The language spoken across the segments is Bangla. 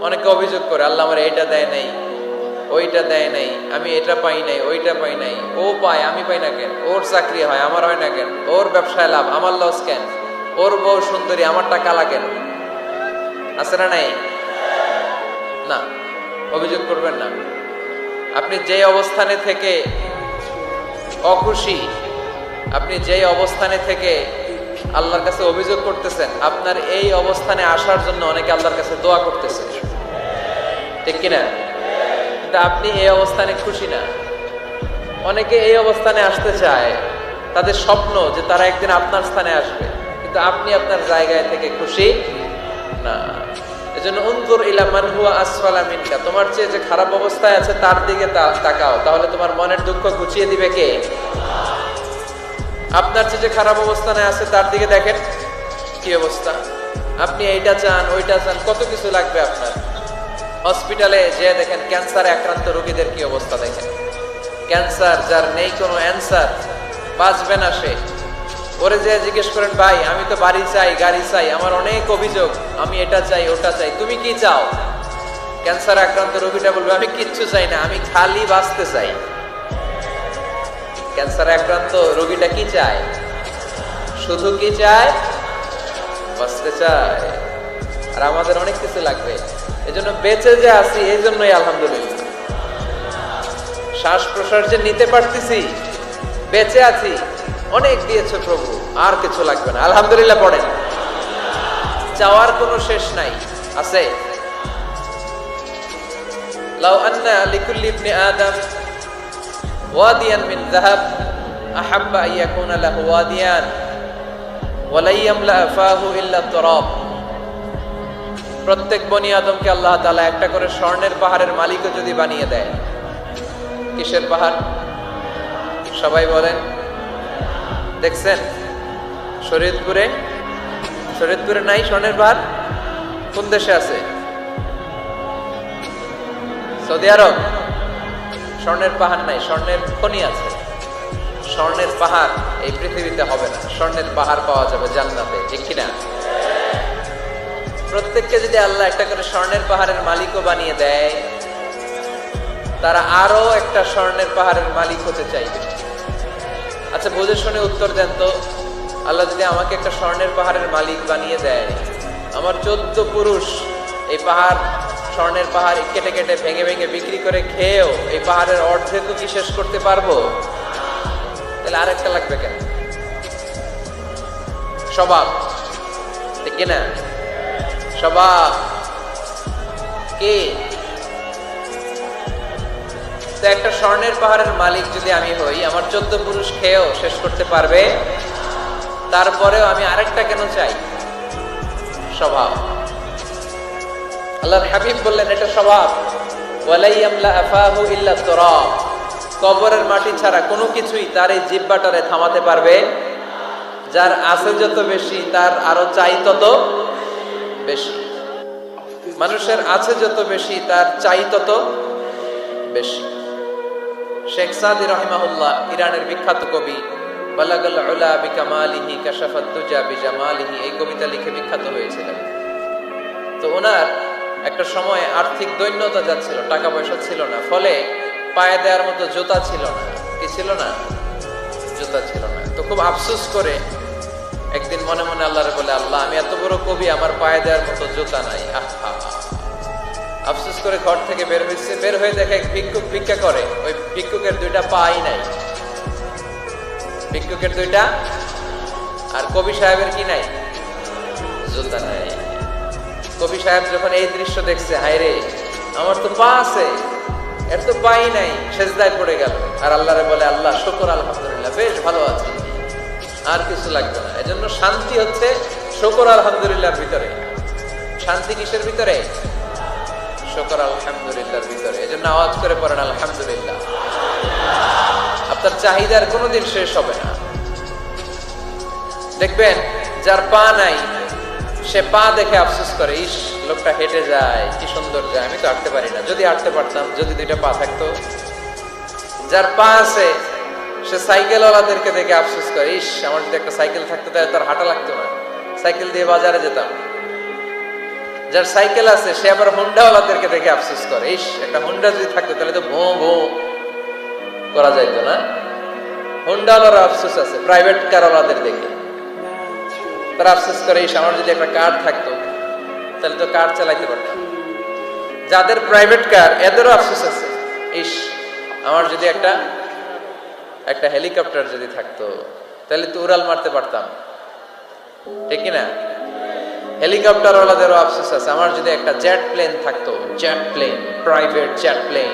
অনেকে অভিযোগ করে আল্লাহ আমার এইটা দেয় নাই, ওইটা দেয় নাই, আমি এটা পাই নাই, ওইটা পাই নাই। ও পায়, আমি পাই না কেন? ওর চাকরি হয়, আমার হয় না কেন? ওর ব্যবসায় লাভ, আমার লস কেন? ওর বউ সুন্দরী, আমারটা কালা কেন? আছে না নাই? না, অভিযোগ করবেন না। আপনি যে অবস্থানে থেকে অখুশি, আপনি যেই অবস্থানে থেকে আল্লাহর কাছে অভিযোগ করতেছেন, আপনার এই অবস্থানে আসার জন্য অনেকে আল্লাহর কাছে দোয়া করতেছে, ঠিক কিনা? কিন্তু আপনি এই অবস্থানে খুশি না। অনেকে এই অবস্থানে আসতে চায়, তাদের স্বপ্ন যে তারা একদিন আপনার স্থানে আসবে, কিন্তু আপনি আপনার জায়গায় থেকে খুশি না। এজন্য উনজুর ইলা মান হুয়া আসফালা মিনকা, তোমার চেয়ে যে খারাপ অবস্থায় আছে তার দিকে তাকাও, তাহলে তোমার মনের দুঃখ ঘুচিয়ে দিবে কে? আপনার চেয়ে যে খারাপ অবস্থানে আছে তার দিকে দেখেন কি অবস্থা। আপনি এইটা চান, ওইটা চান, কত কিছু লাগবে আপনার। হসপিটালে যে দেখেন ক্যান্সারে আক্রান্ত রোগীদের কি অবস্থা দেখেন। ক্যান্সার যার নেই কোনো অ্যান্সার, বাঁচবে না সে। ওরে যে জিজ্ঞেস করেন, ভাই আমি তো বাড়ি চাই, গাড়ি চাই, আমার অনেক অভিযোগ, আমি এটা চাই, ওটা চাই, তুমি কি চাও? ক্যান্সার আক্রান্ত রোগীটা বলবে, আমি কিচ্ছু চাই না, আমি খালি বাঁচতে চাই। ক্যান্সার আক্রান্ত রোগীটা কি চায়? শুধু কি চায়? বাঁচতে চায়। আর আমাদের অনেক কিছু লাগবে। এজন্য বেঁচে যে আছি, এই জন্যই আলহামদুলিল্লাহ। শ্বাস প্রশ্বাস যে নিতে পারতেছি, বেঁচে আছি, অনেক দিয়েছে প্রভু, আর কিছু লাগবে না, আলহামদুলিল্লাহ পড়েন। চাওয়ার কোনো শেষ নাই, আছে? লাউ আন্না লিকুল্লি ইবনি আদম ওয়াদিয়ান মিন যাহাব আহাব্বা আন ইয়াকুনা লাহু ওয়াদিয়ান ওয়া লা ইয়ামলা ফাহু ইল্লা তুরাব। প্রত্যেক বনি আদমকে আল্লাহ তাআলা একটা করে স্বর্ণের পাহাড়ের মালিকও যদি বানিয়ে দেয়। কিসের পাহাড়? সবাই বলেন। দেখছেন শরীয়তপুরে? শরীয়তপুরে নাই স্বর্ণের পাহাড়? কোন দেশে আছে? সৌদি আরব। স্বর্ণের পাহাড় নাই, স্বর্ণের খনি আছে। স্বর্ণের পাহাড় এই পৃথিবীতে হবে না, স্বর্ণের পাহাড় পাওয়া যাবে জান্নাতে, ঠিক কিনা? প্রত্যেককে যদি আল্লাহ একটা করে স্বর্ণের পাহাড়ের মালিকও বানিয়ে দেয়, তারা আরো একটা স্বর্ণের পাহাড়ের মালিক হতে চাইবে। আচ্ছা বুঝে শুনে উত্তর দেন তো, আল্লাহ যদি আমাকে একটা স্বর্ণের পাহাড়ের মালিক বানিয়ে দেয়, আমার 14 পুরুষ এই পাহাড়, স্বর্ণের পাহাড় কেটে কেটে ভেঙে ভেঙে বিক্রি করে খেয়েও এই পাহাড়ের অর্ধেকও কি শেষ করতে পারবো? তাহলে আরেকটা লাগবে কেন? স্বভাব, ঠিক কিনা? স্বভাব কি? তো একটা স্বর্ণের পাহাড়ের মালিক যদি আমি হই, আমার 14 পুরুষ খেয়েও শেষ করতে পারবে, তারপরেও আমি আরেকটা কেন চাই? স্বভাব। আল্লাহর হাবিব বললেন এটা স্বভাব। ওয়ালা ইয়ামলা আফাহু ইল্লা তুরাব। কবরের মাটি ছাড়া কোনো কিছুই তার এই জিহ্বাটারে থামাতে পারবে। যার আছে যত বেশি, তার আরো চাই তত বেশি। মানুষের আছে যত বেশি, তার চাই তত বেশি। শেখ সাদি রাহিমাহুল্লাহ, ইরানের বিখ্যাত কবি, বালাগাল উলা বিকামালিহি কাশাফাত দুজা বিজামালিহি, এই কবিতা লিখে বিখ্যাত হয়েছিলেন। তো ওনার একটা সময় আর্থিক দৈন্যতা যাচ্ছিল, টাকা পয়সা ছিল না, ফলে পায়ে দেওয়ার মতো জুতা ছিল না। কি ছিল না? জুতা ছিল না। তো খুব আফসোস করে একদিন মনে মনে আল্লাহরে বলে, আল্লাহ আমি এত বড় কবি, আমার পায়ে দেওয়ার মতো জুতা নাই। আহা, আফসোস করে ঘর থেকে বের হয়েছে। বের হয়ে দেখে এক ভিক্ষুক ভিক্ষা করে, ওই ভিক্ষুকের 2টা পাই নাই। ভিক্ষুকের 2টা, আর কবি সাহেবের কি নাই? জুতা নাই। কবি সাহেব যখন এই দৃশ্য দেখছে, হায় রে, আমার তো পা আছে, এর তো পাই নাই, সেজদায় পড়ে গেল। আর আল্লাহরে বলে, আল্লাহ শুকর, আলহামদুলিল্লাহ, বেশ ভালো আছি, আর কিছু লাগবে না। এজন্য শান্তি হচ্ছে শুকর আলহামদুলিল্লাহর ভিতরে। শান্তি কিসের ভিতরে? শুকর আলহামদুলিল্লাহর ভিতরে। এজন্য আওয়াজ করে পড়েন আলহামদুলিল্লাহ। আপনার চাহিদার কোনোদিন শেষ হবে না। দেখবেন যার পা নাই, সে পা দেখে আফসোস করে, ইস লোকটা হেঁটে যায়, কি সুন্দর যায়, আমি তো হাঁটতে পারি না, যদি হাঁটতে পারতাম, যদি 2টা পা থাকতো। যার পা আছে, সে সাইকেলওয়ালাদেরকে দেখে আফসোস করে, ইস আমার যদি একটা সাইকেল থাকতো তাহলে তার হাঁটা লাগতো না, সাইকেল দিয়ে বাজারে যেতাম। যার সাইকেল আছে সে আবার হুন্ডাওয়ালাদেরকে দেখে আফসোস করে, ইস একটা হুন্ডা যদি থাকতো তাহলে তো ভো ভো করা যাইতো না। হুন্ডাওয়ালার আফসোস আছে প্রাইভেট কারওয়ালাদের দেখে, তারা আফসোস করে ইস আমার যদি একটা কার থাকতো তাহলে তো কার চালাইতে পারতাম। যাদের প্রাইভেট কার এদেরও আফসোস আছে, ইস আমার যদি একটা হেলিকপ্টার যদি থাকতো তাহলে তো উড়াল মারতে পারতাম, ঠিক না? হেলিকপ্টার ওয়ালাদেরও আফসোস আছে, আমার যদি একটা জেট প্লেন থাকতো, jet plane, private jet plane,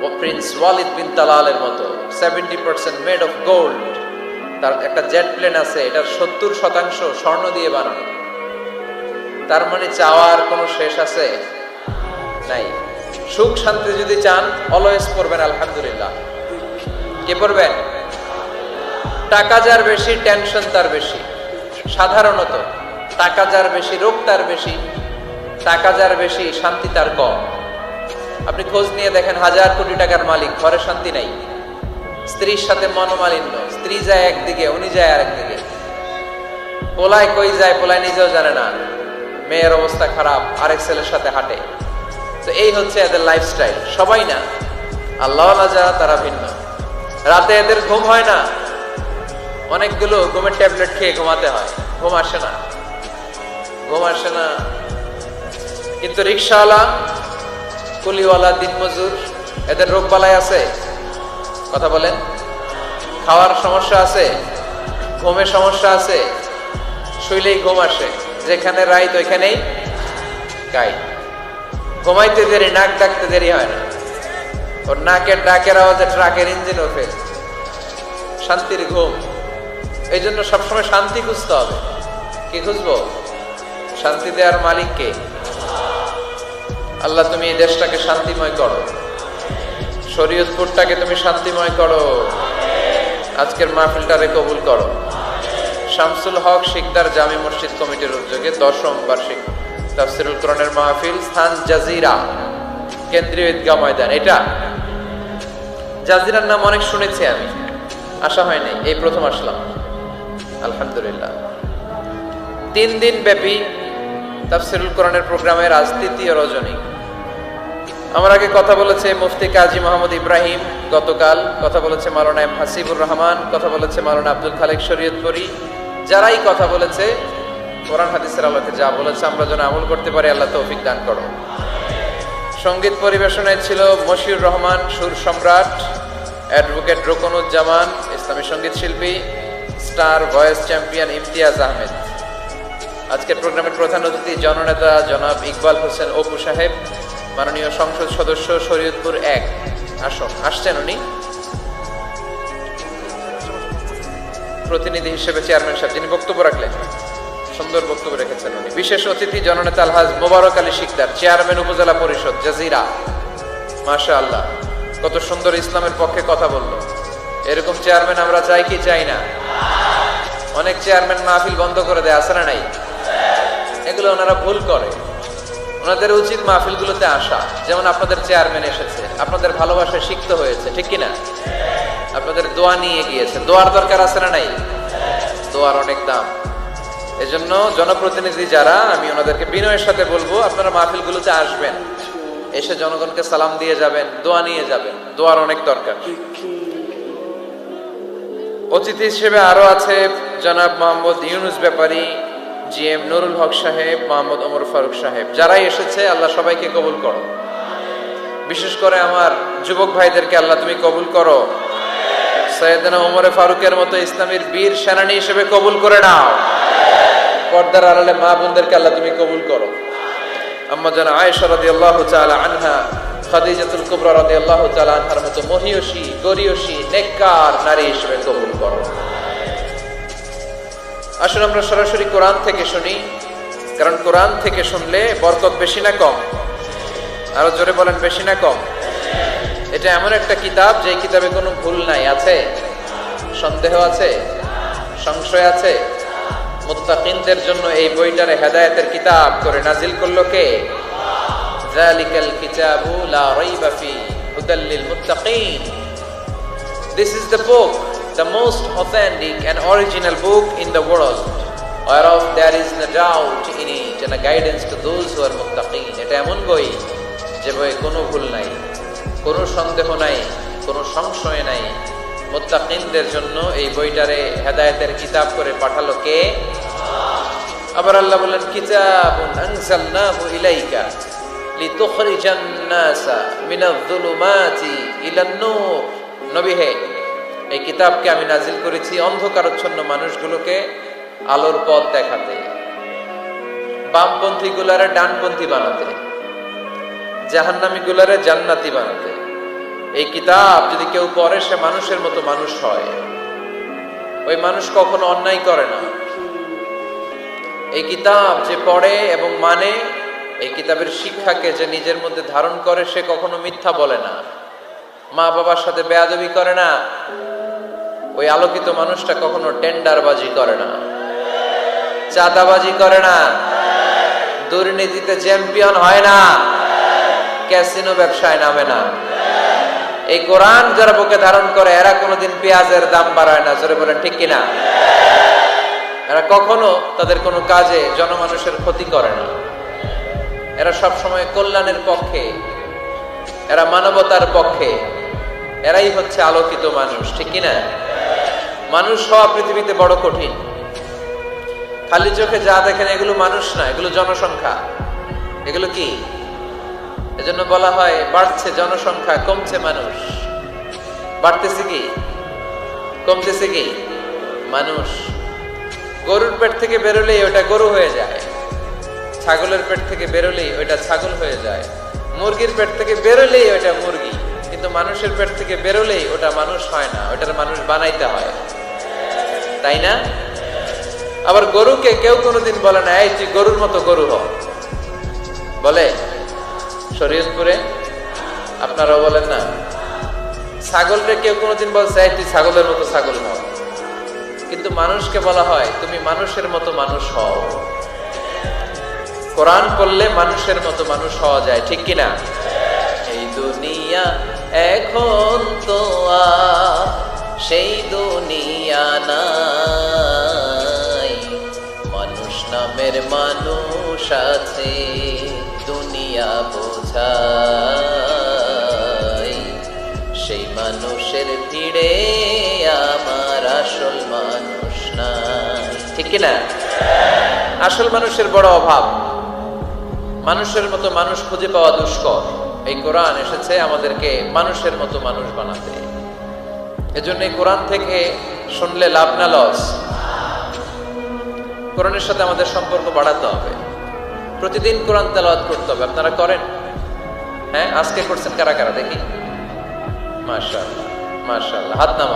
ও প্রিন্স ওয়ালিদ বিন তালালের মতো 70% মেড অফ গোল্ড, তার একটা জেট প্লেন আছে, এটার 70% স্বর্ণ দিয়ে বানানো। তার মানে চাওয়ার কোনো শেষ আছে নাই। সুখ শান্তি যদি চান অলওয়েজ পড়বেন আলহামদুলিল্লাহ। কে পড়বেন? টাকা যার বেশি টেনশন তার বেশি। সাধারণত টাকা যার বেশি রোগ তার বেশি, টাকা যার বেশি শান্তি তার কম। আপনি খোঁজ নিয়ে দেখেন, 1000 কোটি টাকার মালিক, ঘরে শান্তি নাই, স্ত্রীর সাথে মনোমালিন্য, স্ত্রী যায় একদিকে উনি যায় আরেকদিকে, পোলায় কই যায় পোলায় নিজেও জানে না, মেয়ের অবস্থা খারাপ, আরেক ছেলের সাথে হাঁটে। তো এই হচ্ছে এদের লাইফস্টাইল। সবাই না, আল্লাহওয়ালা যারা তারা ভিন্ন। রাতে এদের ঘুম হয় না, অনেকগুলো ঘুমের ট্যাবলেট খেয়ে ঘুমাতে হয়, ঘুম আসে না, ঘুম আসে না। কিন্তু রিক্সাওয়ালা, কুলিওয়ালা, দিনমজুর, এদের রোগ বালাই আছে? কথা বলেন। খাওয়ার সমস্যা আছে, ঘুমের সমস্যা আছে, শুইলেই ঘুম আসে, যেখানে রাইত ওইখানেই গাই। ঘুমাইতে দেরি, নাক ডাকতে দেরি হয় না, ওর নাকের ডাকের আওয়াজে ট্রাকের ইঞ্জিনও ফেল। শান্তির ঘুম। এই জন্য সবসময় শান্তি খুঁজতে হবে। কি খুঁজবো? শান্তি দেওয়ার মালিক কে? আল্লাহ তুমি এই দেশটাকে শান্তিময় করো, শরীয়তপুরটাকে তুমি শান্তিময় করো, আজকের মাহফিলটারে কবুল করো। শামসুল হক শিকদার জামি মসজিদ কমিটির উদ্যোগে 10ম বার্ষিক তাফসীরুল কোরআনের মাহফিল, স্থান জাজিরা, কেন্দ্রীয় ঈদগাহ ময়দান। এটা জাজিরার নাম অনেক শুনেছি আমি, আসা হয় নাই, এই প্রথম আসলাম আলহামদুলিল্লাহ। 3 দিন ব্যাপী তাফসীরুল কোরআনের প্রোগ্রামের আজ 3য় রজনী। আমার আগে কথা বলেছে মুফতি কাজী মোহাম্মদ ইব্রাহিম, গতকাল কথা বলেছে মাওলানা এম হাসিবুর রহমান, কথা বলেছে মাওলানা আব্দুল খালেক শরীয়তপুরী। যারাই কথা বলেছে কোরআন হাদিসের আলোকে যা বলেছে আমরা যেন আমল করতে পারি, আল্লাহ তৌফিক দান করো। সঙ্গীত পরিবেশনায় ছিল মশিউর রহমান, সুর সম্রাট, অ্যাডভোকেট রোকনুজ্জামান, ইসলামী সঙ্গীত শিল্পী, star voice champion Imtiaz Ahmed. আজকের প্রোগ্রামের প্রধান অতিথি জননেতা জনাব ইকবাল হোসেন অপু সাহেব, মাননীয় সংসদ সদস্য শরীয়তপুর 1 আসন, আসছেন উনি প্রতিনিধি হিসেবে, চেয়ারম্যান সাহেব যিনি বক্তব্য রাখলেন, সুন্দর বক্তব্য রেখেছেন উনি। বিশেষ অতিথি জননেতা আলহাজ মোবারক আলী শিকদার, চেয়ারম্যান উপজেলা পরিষদ জাজিরা। মাশাআল্লাহ, কত সুন্দর ইসলামের পক্ষে কথা বললো। এরকম চেয়ারম্যান আমরা চাই কি চাই না? অনেক চেয়ারম্যান মাহফিল বন্ধ করে দেয়, আছে না নাই? এগুলো ওনারা ভুল করে। ওনাদের উচিত মাহফিলগুলোতে আসা। যেমন আপনাদের চেয়ারম্যান এসেছে, আপনাদের ভালোবাসায় সিক্ত হয়েছে, ঠিক কিনা? আপনাদের দোয়া নিয়ে গিয়েছে, দোয়ার দরকার আছে না নাই? দোয়ার অনেক দাম। এজন্য জনপ্রতিনিধি যারা, আমি ওনাদেরকে বিনয়ের সাথে বলবো আপনারা মাহফিলগুলোতে আসবেন, এসে জনগণকে সালাম দিয়ে যাবেন, দোয়া নিয়ে যাবেন, দোয়ার অনেক দরকার। অতিথি হিসেবে আরো আছে জনাব মোহাম্মদ ইউনুস ব্যাপারী, জিএম নুরুল হক সাহেব, মোহাম্মদ ওমর ফারুক সাহেব। যারাই এসেছে আল্লাহ সবাইকে কবুল করো। বিশেষ করে আমার যুবক ভাইদেরকে আল্লাহ তুমি কবুল করো। সৈয়দনা ওমর ফারুকের মতো ইসলামের বীর সেনানী হিসেবে কবুল করে নাও। পর্দার আড়ালে মা বোনদেরকে আল্লাহ তুমি কবুল করো। আম্মা জান আয়েশা রাদিয়াল্লাহু তাআলা আনহা, খাদিজাতুল কুবরা রাদিয়াল্লাহু তাআলা আনহার মতো মহিয়সী, গরিয়সী, নেককার নারী হিসেবে কবুল করো। আসুন আমরা সরাসরি কোরআন থেকে শুনি, কারণ কোরআন থেকে শুনলে বরকত বেশি না কম? আরো জোরে বলেন, বেশি না কম? এটা এমন একটা কিতাব যে কিতাবে কোনো ভুল নাই। আছে? সন্দেহ আছে? সংশয় আছে? মুত্তাকিনদের জন্য এই বইটারে হেদায়েতের কিতাব করে নাজিল করলো কে? যালিকাল কিতাবু লা রাইবা ফি হুদাল লিল মুত্তাকিন। This is the book, the most authentic and original book in the world. whereof there is no doubt in it and a guidance to those who are muttaqin. এটা এমন বই যে বইয়ে কোনো ভুল নাই, কোনো সন্দেহ নাই, কোনো সংশয় নাই। মুত্তাকিনদের জন্য এই বইটারে হেদায়েতের কিতাব করে পাঠালো কে? আবার আল্লাহ বলেন কিতাবুন আনজালনাহু ইলাইকা লিতুখরিজান নাসা মিনাজ যুলুমাতি ইলান নূর। নবী হে, এই কিতাবকে আমি নাজিল করেছি অন্ধকারাচ্ছন্ন মানুষগুলোকে আলোর পথ দেখাতে, বামপন্থী গুলারে ডানপন্থী বানাতে, জাহান্নামী গুলারে জান্নাতি বানাতে। এই কিতাব যদি কেউ পড়ে সে মানুষের মতো মানুষ হয়। ওই মানুষ কখনো অন্যায় করে না। এই কিতাব যে পড়ে এবং মানে, এই কিতাবের শিক্ষাকে যে নিজের মধ্যে ধারণ করে সে কখনো মিথ্যা বলে না, মা বাবার সাথে বেয়াদবি করে না। ওই আলোকিত মানুষটা কখনো টেন্ডারবাজি করে না, চাঁদাবাজি করে না, দুর্নীতিতে চ্যাম্পিয়ন হয় না, ক্যাসিনো ব্যবসায় নামে না। এই কোরআন যারা বুকে ধারণ করে এরা কোনোদিন পেঁয়াজের দাম বাড়ায় না। জোরে বলেন ঠিক কিনা? এরা কখনো তাদের কোনো কাজে জনমানুষের ক্ষতি করে না। এরা সব সময় কল্যাণের পক্ষে, এরা মানবতার পক্ষে। এরাই হচ্ছে আলোকিত মানুষ, ঠিক কিনা? মানুষ হওয়া পৃথিবীতে বড় কঠিন। খালি চোখে যা দেখেন এগুলো মানুষ না, এগুলো জনসংখ্যা। এগুলো কি? এজন্য বলা হয় বাড়ছে জনসংখ্যা, কমছে মানুষ। বাড়তেছে কি, কমতেছে কি? মানুষ। গরুর পেট থেকে বেরোলেই ওটা গরু হয়ে যায়, ছাগলের পেট থেকে বেরোলেই ওইটা ছাগল হয়ে যায়, মুরগির পেট থেকে বেরোলেই ওইটা মুরগি। কিন্তু মানুষের পেট থেকে বেরোলেই ওটা মানুষ হয় না, ওটার মানুষ বানাইতে হয়, তাই না? আবার গরুকে কেউ কোনোদিন বলে না এই তুই গরুর মতো গরু হ, বলে? শরীয়তপুরে আপনারাও বলেন না? ছাগলকে কেউ কোনোদিন বলছে এই তুই ছাগলের মতো ছাগল হও। কিন্তু মানুষকে বলা হয় তুমি মানুষের মতো মানুষ হও। কোরআন পড়লে মানুষের মতো মানুষ হওয়া যায়, ঠিক কিনা? এই দুনিয়া এখন তো আর সেই দুনিয়া নাই, মানুষ নামের মানুষ আছে দুনিয়া বোঝাই, সেই মানুষের ভিড়ে আমার আসল মানুষ নাই, ঠিক কিনা? আসল মানুষের বড় অভাব। মানুষের মতো মানুষ খুঁজে পাওয়া দুষ্কর। এই কোরআন এসেছে আমাদেরকে মানুষের মতো মানুষ বানাতে। এজন্য এই কোরআন থেকে শুনলে লাভ না লস? কোরআনের সাথে আমাদের সম্পর্ক বাড়াতে হবে। প্রতিদিন কোরআন তেলাওয়াত করতে হবে। আপনারা করেন? হ্যাঁ, আজকে করছেন কারা কারা দেখি? মাশাআল্লাহ, মাশাআল্লাহ, হাত নামান।